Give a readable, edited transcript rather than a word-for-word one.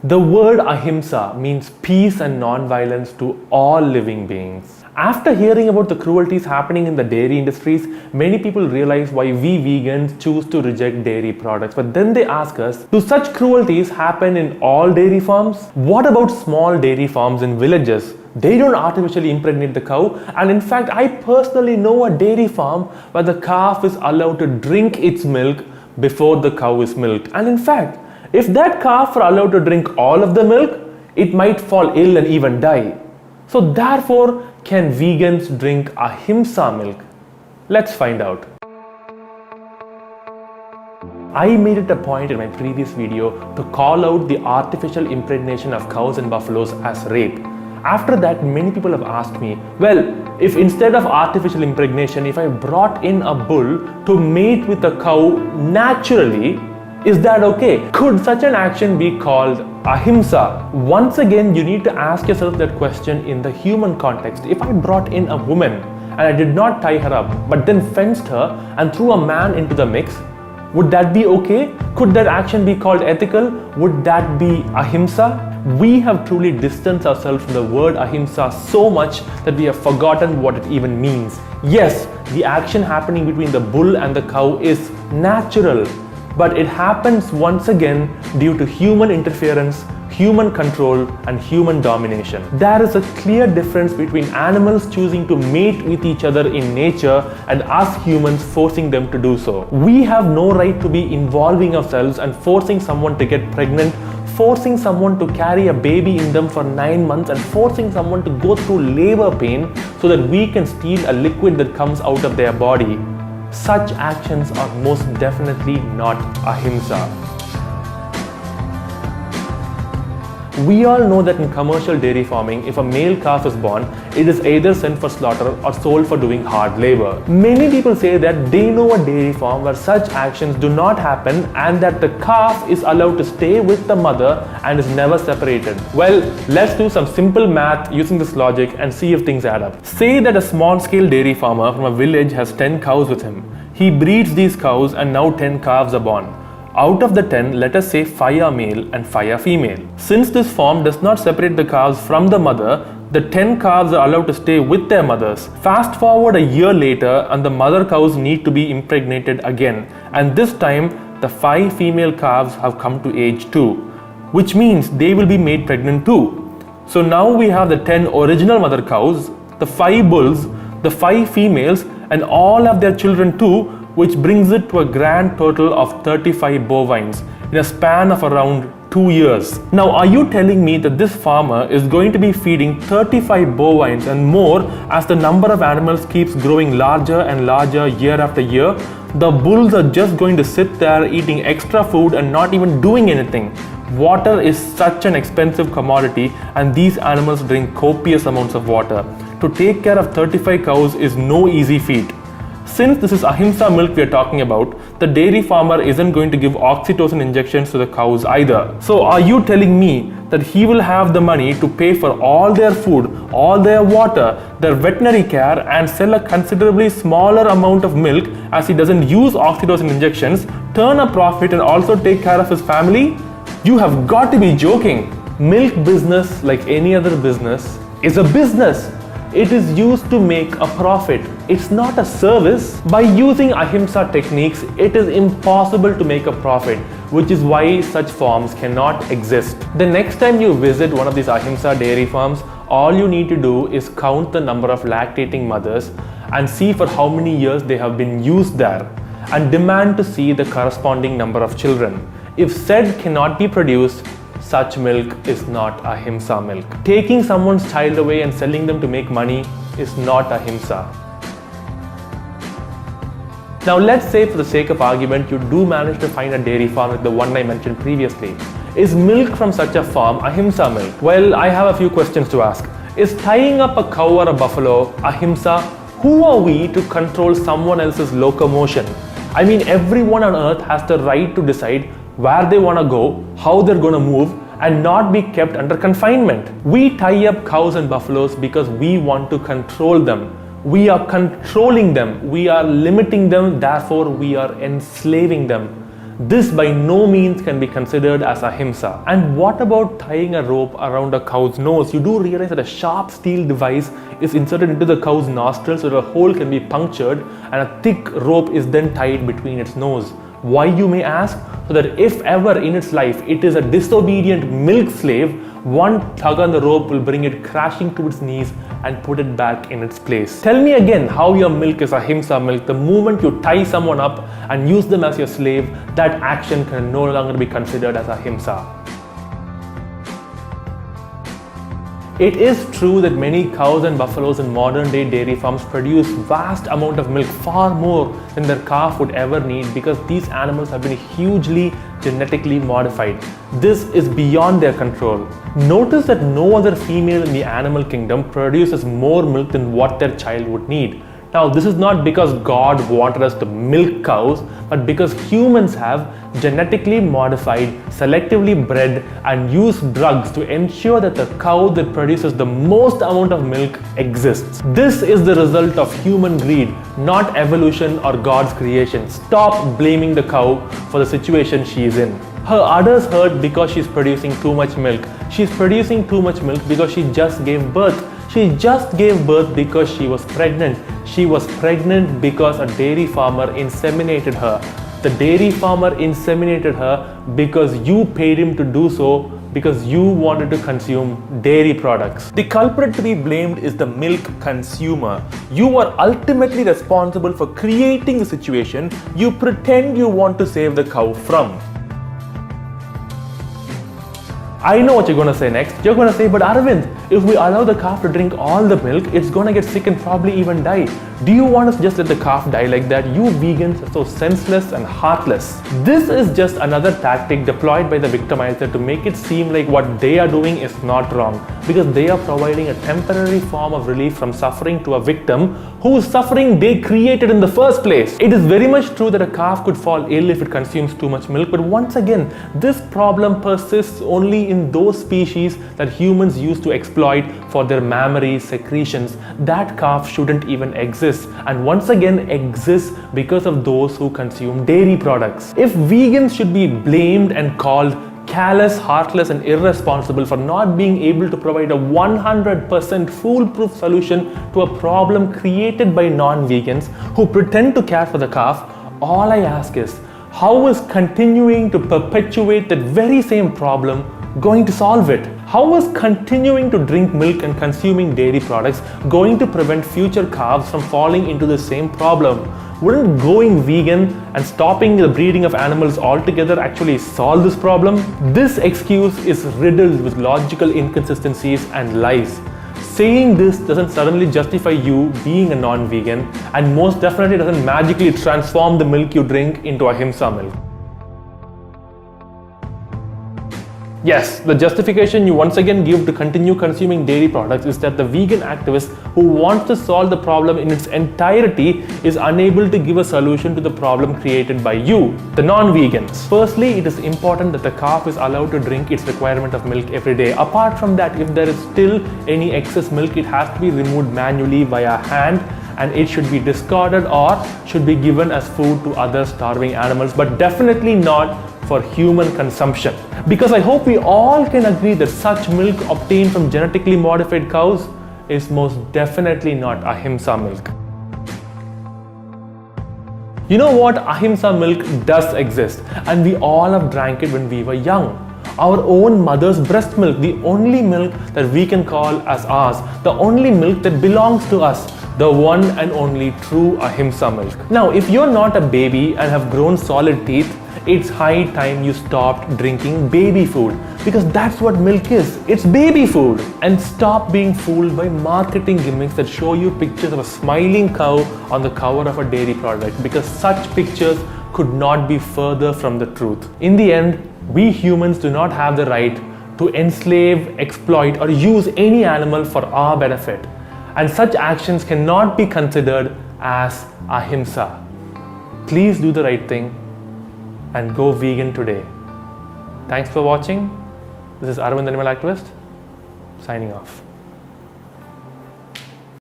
The word ahimsa means peace and non-violence to all living beings. After hearing about the cruelties happening in the dairy industries, many people realize why we vegans choose to reject dairy products. But then they ask us, do such cruelties happen in all dairy farms? What about small dairy farms in villages? They don't artificially impregnate the cow, and in fact, I personally know a dairy farm where the calf is allowed to drink its milk before the cow is milked. And in fact, if that calf were allowed to drink all of the milk, it might fall ill and even die. So therefore, can vegans drink ahimsa milk? Let's find out. I made it a point in my previous video to call out the artificial impregnation of cows and buffaloes as rape. After that, many people have asked me, well, if instead of artificial impregnation, if I brought in a bull to mate with a cow naturally, is that okay? Could such an action be called ahimsa? Once again, you need to ask yourself that question in the human context. If I brought in a woman and I did not tie her up, but then fenced her and threw a man into the mix, would that be okay? Could that action be called ethical? Would that be ahimsa? We have truly distanced ourselves from the word ahimsa so much that we have forgotten what it even means. Yes, the action happening between the bull and the cow is natural, but it happens once again due to human interference, human control, and human domination. There is a clear difference between animals choosing to mate with each other in nature and us humans forcing them to do so. We have no right to be involving ourselves and forcing someone to get pregnant, forcing someone to carry a baby in them for 9 months, and forcing someone to go through labor pain so that we can steal a liquid that comes out of their body. Such actions are most definitely not ahimsa. We all know that in commercial dairy farming, if a male calf is born, it is either sent for slaughter or sold for doing hard labor. Many people say that they know a dairy farm where such actions do not happen and that the calf is allowed to stay with the mother and is never separated. Well, let's do some simple math using this logic and see if things add up. Say that a small-scale dairy farmer from a village has 10 cows with him. He breeds these cows and now 10 calves are born. Out of the 10, let us say 5 are male and 5 are female. Since this farm does not separate the calves from the mother, the 10 calves are allowed to stay with their mothers. Fast forward a year later and the mother cows need to be impregnated again. And this time, the 5 female calves have come to age 2, which means they will be made pregnant too. So now we have the 10 original mother cows, the 5 bulls, the 5 females, and all have their children too, which brings it to a grand total of 35 bovines in a span of around 2 years. Now, are you telling me that this farmer is going to be feeding 35 bovines and more as the number of animals keeps growing larger and larger year after year? The bulls are just going to sit there eating extra food and not even doing anything. Water is such an expensive commodity and these animals drink copious amounts of water. To take care of 35 cows is no easy feat. Since this is ahimsa milk we are talking about, the dairy farmer isn't going to give oxytocin injections to the cows either. So are you telling me that he will have the money to pay for all their food, all their water, their veterinary care, and sell a considerably smaller amount of milk as he doesn't use oxytocin injections, turn a profit, and also take care of his family? You have got to be joking. Milk business, like any other business, is a business. It is used to make a profit. It's not a service. By using ahimsa techniques, it is impossible to make a profit, which is why such farms cannot exist. The next time you visit one of these ahimsa dairy farms, all you need to do is count the number of lactating mothers and see for how many years they have been used there, and demand to see the corresponding number of children. If said cannot be produced, such milk is not ahimsa milk. Taking someone's child away and selling them to make money is not ahimsa. Now let's say, for the sake of argument, you do manage to find a dairy farm like the one I mentioned previously. Is milk from such a farm ahimsa milk? Well, I have a few questions to ask. Is tying up a cow or a buffalo ahimsa? Who are we to control someone else's locomotion? I mean, everyone on earth has the right to decide where they want to go, how they're going to move, and not be kept under confinement. We tie up cows and buffaloes because we want to control them. We are controlling them. We are limiting them. Therefore, we are enslaving them. this by no means can be considered as ahimsa. And what about tying a rope around a cow's nose? You do realize that a sharp steel device is inserted into the cow's nostrils so that a hole can be punctured, and a thick rope is then tied between its nose. Why, you may ask? So that if ever in its life it is a disobedient milk slave, one tug on the rope will bring it crashing to its knees and put it back in its place. Tell me again how your milk is ahimsa milk the moment you tie someone up and use them as your slave. That action can no longer be considered as ahimsa. It is true that many cows and buffaloes in modern day dairy farms produce vast amount of milk, far more than their calf would ever need, because these animals have been hugely genetically modified. This is beyond their control. Notice that no other female in the animal kingdom produces more milk than what their child would need. Now, this is not because God wanted us to milk cows, but because humans have genetically modified, selectively bred and used drugs to ensure that the cow that produces the most amount of milk exists. This is the result of human greed, not evolution or God's creation. Stop blaming the cow for the situation she is in. Her udders hurt because she's producing too much milk. She's producing too much milk because she just gave birth. She just gave birth because she was pregnant. She was pregnant because a dairy farmer inseminated her. The dairy farmer inseminated her because you paid him to do so, because you wanted to consume dairy products. The culprit to be blamed is the milk consumer. You are ultimately responsible for creating the situation you pretend you want to save the cow from. I know what you're going to say next. You're going to say, but Arvind, if we allow the calf to drink all the milk, it's going to get sick and probably even die. Do you want us to just let the calf die like that? You vegans are so senseless and heartless. This is just another tactic deployed by the victimizer to make it seem like what they are doing is not wrong, because they are providing a temporary form of relief from suffering to a victim whose suffering they created in the first place. It is very much true that a calf could fall ill if it consumes too much milk, but once again, this problem persists only in those species that humans use to exploit for their mammary secretions. That calf shouldn't even exist, and once again exists because of those who consume dairy products. If vegans should be blamed and called callous, heartless and irresponsible for not being able to provide a 100% foolproof solution to a problem created by non-vegans who pretend to care for the calf, all I ask is, how is continuing to perpetuate that very same problem going to solve it? How is continuing to drink milk and consuming dairy products going to prevent future calves from falling into the same problem? Wouldn't going vegan and stopping the breeding of animals altogether actually solve this problem? This excuse is riddled with logical inconsistencies and lies. Saying this doesn't suddenly justify you being a non-vegan, and most definitely doesn't magically transform the milk you drink into ahimsa milk. Yes, the justification you once again give to continue consuming dairy products is that the vegan activist who wants to solve the problem in its entirety is unable to give a solution to the problem created by you, the non-vegans. Firstly, it is important that the calf is allowed to drink its requirement of milk every day. Apart from that, if there is still any excess milk, it has to be removed manually via hand, and it should be discarded or should be given as food to other starving animals, but definitely not for human consumption. Because I hope we all can agree that such milk obtained from genetically modified cows is most definitely not ahimsa milk. You know what? Ahimsa milk does exist, and we all have drank it when we were young. Our own mother's breast milk, the only milk that we can call as ours, the only milk that belongs to us, the one and only true ahimsa milk. Now, if you're not a baby and have grown solid teeth, it's high time you stopped drinking baby food, because that's what milk is. It's baby food. And stop being fooled by marketing gimmicks that show you pictures of a smiling cow on the cover of a dairy product, because such pictures could not be further from the truth. In the end, we humans do not have the right to enslave, exploit, or use any animal for our benefit. And such actions cannot be considered as ahimsa. Please do the right thing and go vegan today. Thanks for watching. This is Arvind, Animal Activist, signing off.